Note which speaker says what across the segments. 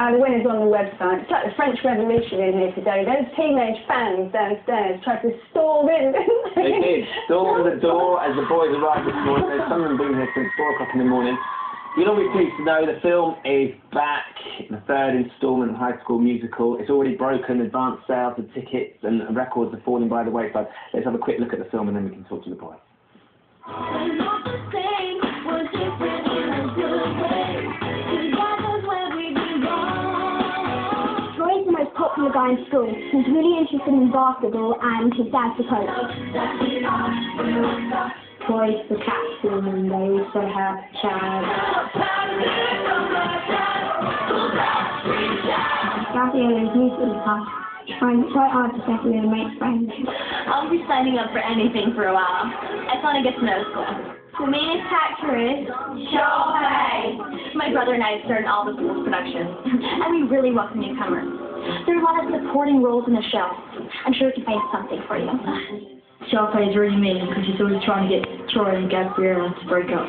Speaker 1: The winner's on the website. It's like the French Revolution in here today. Those teenage fans downstairs tried to storm in, didn't they?
Speaker 2: They did. Storm the door as the boys arrived this morning. There's some of them been here since 4 o'clock in the morning. You'll all be pleased to know the film is back, the third instalment of High School Musical. It's already broken advance sales of tickets and records are falling by the wayside. Let's have a quick look at the film and then we can talk to the boys.
Speaker 3: Troy's the most popular guy in school. He's really interested in basketball and his dad's a coach. Troy's the captain and they also have Chad. Gabrielle is usually tough. Trying quite hard to settle in and make friends.
Speaker 4: I'll be signing up for anything for a while. I just want to get to know school. The main character is Chopin. My brother and I started all the school's productions, and we really welcome newcomers. There are a lot of supporting roles in the show. I'm sure we can find something for you.
Speaker 5: Chopin is really mean because he's always trying to get Troy and Gabrielle to break up.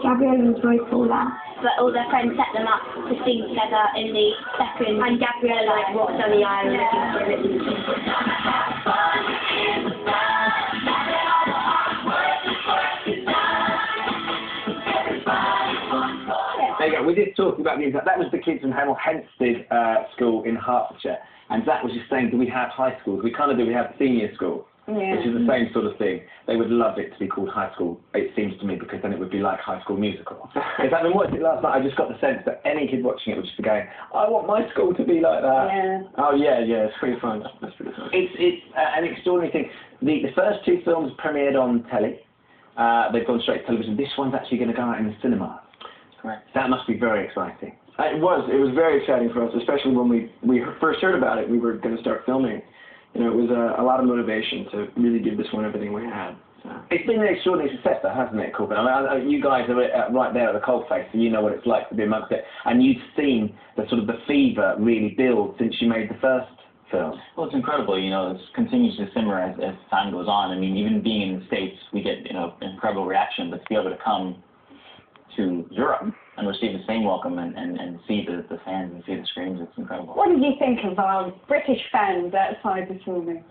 Speaker 3: Gabrielle and Troy fall out.
Speaker 4: But all their friends set them up to sing together in the second, and Gabrielle walks down the aisle looking for it.
Speaker 2: There you go. We did talk about these. That was the kids from Hemel Hempstead School in Hertfordshire, and Zach was just saying, do we have high schools? We kind of do. We have senior school.
Speaker 1: Yeah.
Speaker 2: Which is the same sort of thing. They would love it to be called High School, it seems to me, because then it would be like High School Musical. If I've been watching it last night, I just got the sense that any kid watching it would just be going, I want my school to be like that.
Speaker 1: Yeah.
Speaker 2: Oh, yeah, it's pretty fun. That's pretty fun. It's an extraordinary thing. The first two films premiered on telly. They've gone straight to television. This one's actually going to go out in the cinema.
Speaker 6: Correct.
Speaker 2: That must be very exciting.
Speaker 6: It was very exciting for us, especially when we first heard about it. We were going to start filming. You know, it was a lot of motivation to really give this one everything we had. So.
Speaker 2: It's been an extraordinary success, though, hasn't it, Corbin? I mean, you guys are right there at the coalface, and you know what it's like to be amongst it. And you've seen the sort of the fever really build since you made the first film.
Speaker 7: Well, it's incredible. You know, it continues to simmer as time goes on. I mean, even being in the States, we get incredible reaction, but to be able to come to Europe and receive the same welcome and see the fans and see the screams, it's incredible.
Speaker 1: What did you think of our British fans outside this morning?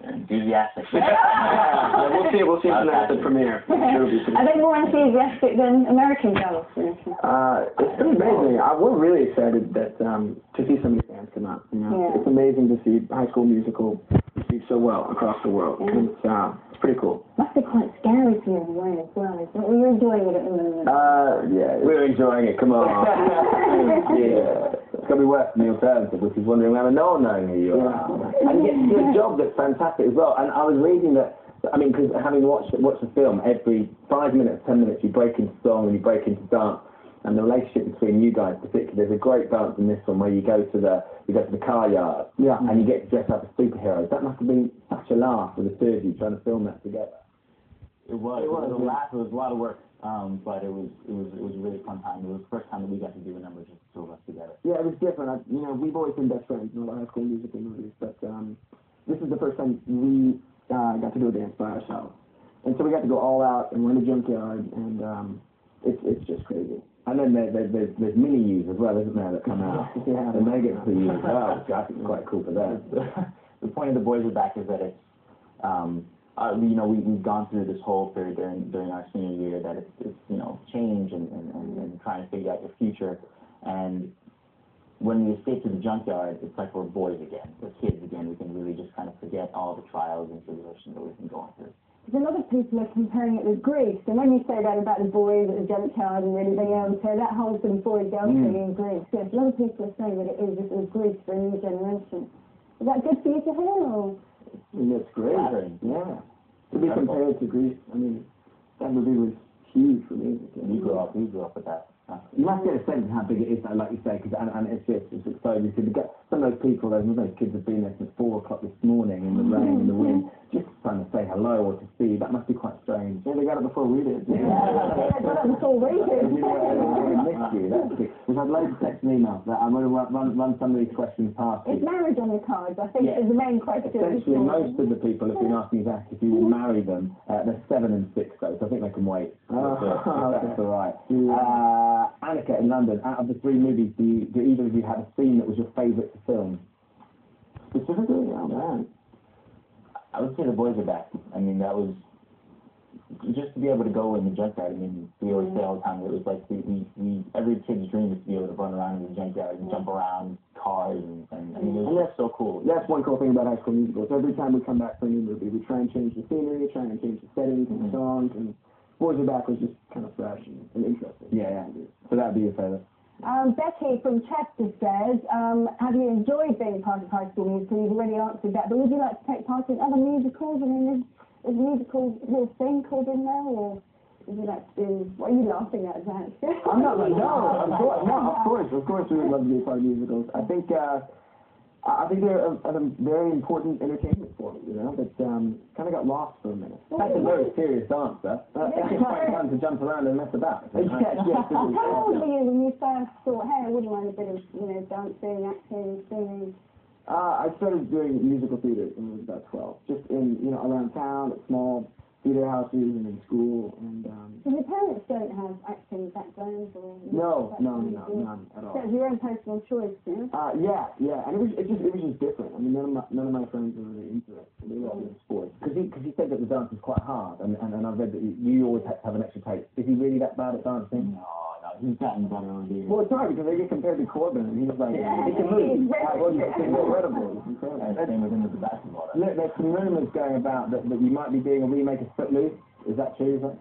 Speaker 7: They're enthusiastic.
Speaker 6: We'll see them at the premiere.
Speaker 1: Are they more enthusiastic than American girls, for instance?
Speaker 6: It's pretty amazing. We're really excited that to see so many fans come out. You know?
Speaker 1: Yeah.
Speaker 6: It's amazing to see High School Musical received so well across the world.
Speaker 1: Yeah.
Speaker 6: It's pretty cool.
Speaker 1: Must be quite scary for you in a way as well, isn't it? Well, you're enjoying it at the moment.
Speaker 2: Yeah, we're enjoying it. Come on. Yeah. It's going to be worse than the alternative, which is wondering whether no one knowing who you are. And you get to do a job that's fantastic as well. And I was reading that, I mean, because having watched the film, every 5 minutes, 10 minutes, you break into song and you break into dance. And the relationship between you guys, particularly, there's a great dance in this one where you go to the car yard, and you get to dress up as superheroes. That must have been such a laugh with the two of you trying to film that together.
Speaker 7: It was a laugh. It was a lot of work, but it was a really fun time. It was the first time that we got to do a number just the two of us together.
Speaker 6: Yeah, it was different. We've always been best friends in a lot of High School Musical movies, but this is the first time we got to do a dance by ourselves. And so we got to go all out, and we're in the junkyard, and it's just crazy.
Speaker 2: And then there's mini-yous as well, isn't there, that come out?
Speaker 6: Yeah.
Speaker 2: And they get to use as well, which I think is quite cool for them.
Speaker 7: The point of the Boys Are Back is that it's, we've gone through this whole period during our senior year that it's change and trying to figure out your future. And when we escape to the junkyard, it's like we're boys again, we're kids again. We can really just kind of forget all the trials and tribulations that we've been going through.
Speaker 1: Because a lot of people are comparing it with Greece, and when you say that about the boys at the junkyard and everything else, so that whole sort of boy-girl thing in Greece, yes, a lot of people are saying that it is Greece for a new generation. Is that good for you to hear, or?
Speaker 6: That's great.
Speaker 7: Flattering.
Speaker 6: Yeah. To be compared to Greece, I mean, that movie was huge for me.
Speaker 7: We grew up with that.
Speaker 2: You must get a sense of how big it is, like you say, and it's exposing. Some of those people, those kids have been there since 4 o'clock this morning in the rain and the wind, just trying to say hello or to see. That must be quite strange.
Speaker 6: Yeah, they got it before we did.
Speaker 1: Yeah, they got it before we did.
Speaker 2: you. That's good. We've had loads of text and emails. I'm going to run some of these questions past
Speaker 1: Is
Speaker 2: you.
Speaker 1: marriage on the cards? I think
Speaker 2: Yeah.
Speaker 1: is the main question.
Speaker 2: Essentially, most of the people have been asking Zach if you will marry them. They're 7 and 6 though, so I think they can wait. That's all right. Annika in London, out of the 3 movies, do either of you have a scene that was your favourite to film?
Speaker 6: Specifically, oh man.
Speaker 7: I would say The Boys Are Back. I mean, that was just to be able to go in the junkyard. I mean, we always say all the time, it was like every kid's dream is to be able to run around in the junkyard and jump around cars and I mean, it was so cool.
Speaker 6: That's one cool thing about High School Musical. Every time we come back for a new movie, we try and change the scenery, try and change the settings and the songs, and Boys Are Back was just kind of fresh and interesting.
Speaker 2: Yeah. So that'd be your favourite.
Speaker 1: Becky from Chester says, have you enjoyed being part of High School Musical? You've already answered that, but would you like to take part in other musicals? I mean, is musical your thing, Corbin, now, or would you like to do, what are you laughing at, Zach?
Speaker 6: I'm not like, no, of course we would love to be a part of musicals. I think they're a very important entertainment form, you know, that kind of got lost for a minute.
Speaker 2: That's a very serious answer. It's quite fun to jump around and mess about.
Speaker 6: Yes.
Speaker 1: How old were you when you first thought, hey, I wouldn't mind a bit of, dancing, acting, singing?
Speaker 6: I started doing musical theater when I was about 12, just in, around town, at small theater houses and in school, and
Speaker 1: So your parents don't have acting backgrounds or...
Speaker 6: No, none at all.
Speaker 1: So it's your own personal choice, yeah?
Speaker 6: Yeah, and it was just different. I mean, none of my friends were really into it. They were all into sports.
Speaker 2: Because he said that the dance is quite hard, and I've read that you always have an extra taste. Is he really that bad at dancing?
Speaker 7: No, he's gotten better over the years.
Speaker 6: Well, it's hard because they get compared to Corbin, and he was like, he can move. It's incredible. It's incredible.
Speaker 7: Same with him with the basketball.
Speaker 2: Look, there's some rumours going about that you might be doing a remake of Footloose. Is that true?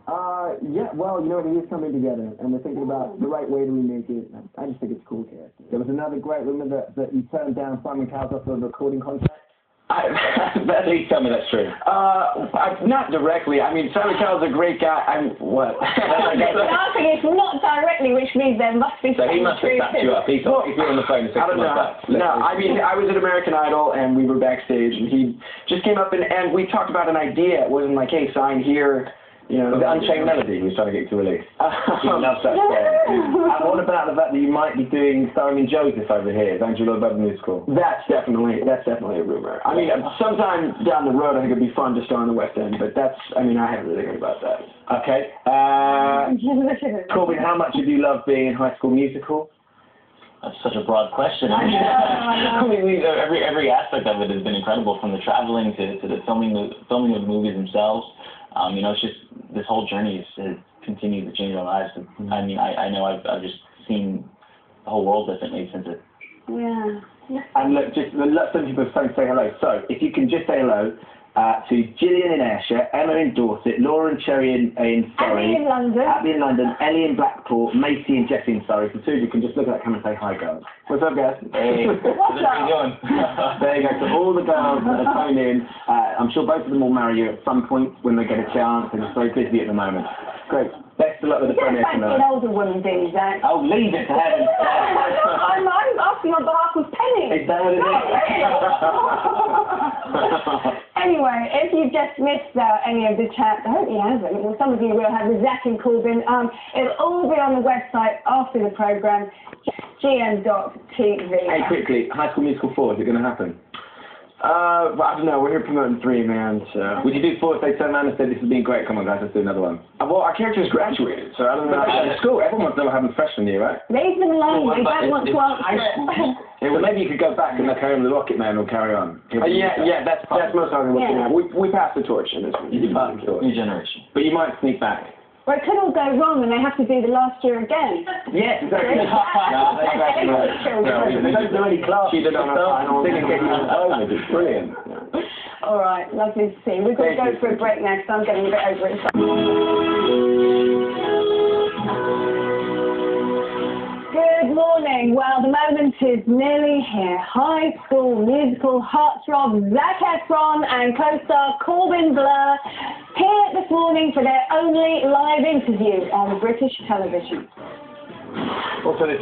Speaker 6: Yeah, well, it is coming together, and we're thinking about the right way to remake it. I just think it's a cool character.
Speaker 2: There was another great rumour that you turned down Simon Cowell's offer of a recording contract.
Speaker 8: Please tell me that's true. Not directly. I mean, Simon Cowell's a great guy. What?
Speaker 1: Laughing is not directly, which means there must be
Speaker 8: So he must have backed you up. If you're on the phone,
Speaker 9: I don't know. No, I mean, I was at American Idol, and we were backstage, and he just came up, and we talked about an idea. It wasn't like, hey, sign here.
Speaker 8: Was it Unchained Melody he was trying to get you to release? He loves that song. And what about the fact that you might be starring in Joseph over here? Don't you love about the musical?
Speaker 9: That's definitely a rumor. I mean, sometime down the road, I think it'd be fun to star in the West End, but I haven't really heard about that.
Speaker 8: Okay. Corbin, how much have you loved being in High School Musical?
Speaker 7: That's such a broad question. I mean, every aspect of it has been incredible, from the traveling to the filming of the movies themselves. It's just this whole journey has continued to change our lives. I mean, I know I've just seen the whole world differently since it.
Speaker 1: Yeah.
Speaker 8: And look, some people are saying say hello. So if you can just say hello to Gillian in Ayrshire, Emma in Dorset, Laura and Cherry in Surrey,
Speaker 1: Abby in London,
Speaker 8: Ellie in Blackpool, Macy and Jessie in Surrey. So two of you can just look at that camera and say hi, girls.
Speaker 9: What's up, guys?
Speaker 7: Hey,
Speaker 1: what's up?
Speaker 8: There you go. So all the girls that are phoned in, I'm sure both of them will marry you at some point when they get a chance, and it's very busy at the moment. Great. Best of luck with the premiere tonight.
Speaker 1: An older woman, do you, Zach?
Speaker 8: Oh, leave it to heaven.
Speaker 1: I'm asking on behalf of Penny.
Speaker 8: Is that what it is?
Speaker 1: Anyway, if you've just missed any of the chat, I hope you haven't. Well, some of you will have with Zach and Corbin. It'll all be on the website after the programme, gm.tv.
Speaker 8: Hey, quickly, High School Musical 4, is it going to happen?
Speaker 9: I don't know. We're here promoting 3, man. So.
Speaker 8: Would you do 4 if they turned around and said, this has been great, come on guys, let's do another one?
Speaker 9: Well, our character's graduated, so I don't know.
Speaker 8: But at school, everyone wants to have a freshman year, right?
Speaker 1: Leave them alone. They don't want to answer it.
Speaker 8: So maybe you could go back and carry on with the Rocket Man or carry on.
Speaker 9: Yeah, that's most likely what's going to happen. We passed the torch in this one.
Speaker 8: You passed the torch.
Speaker 7: New generation.
Speaker 8: But you might sneak back.
Speaker 1: Well, it could all go wrong and they have to do the last year again.
Speaker 8: Yes, exactly. They don't do any class.
Speaker 9: She did on her final.
Speaker 8: It's brilliant.
Speaker 1: All right, lovely to see. We've got to go for a break now because I'm getting a bit over it. Good morning. Well, the moment is nearly here. High School Musical heartthrob Zac Efron and co-star Corbin Bleu here this morning for their only live interview on British television.
Speaker 8: Also this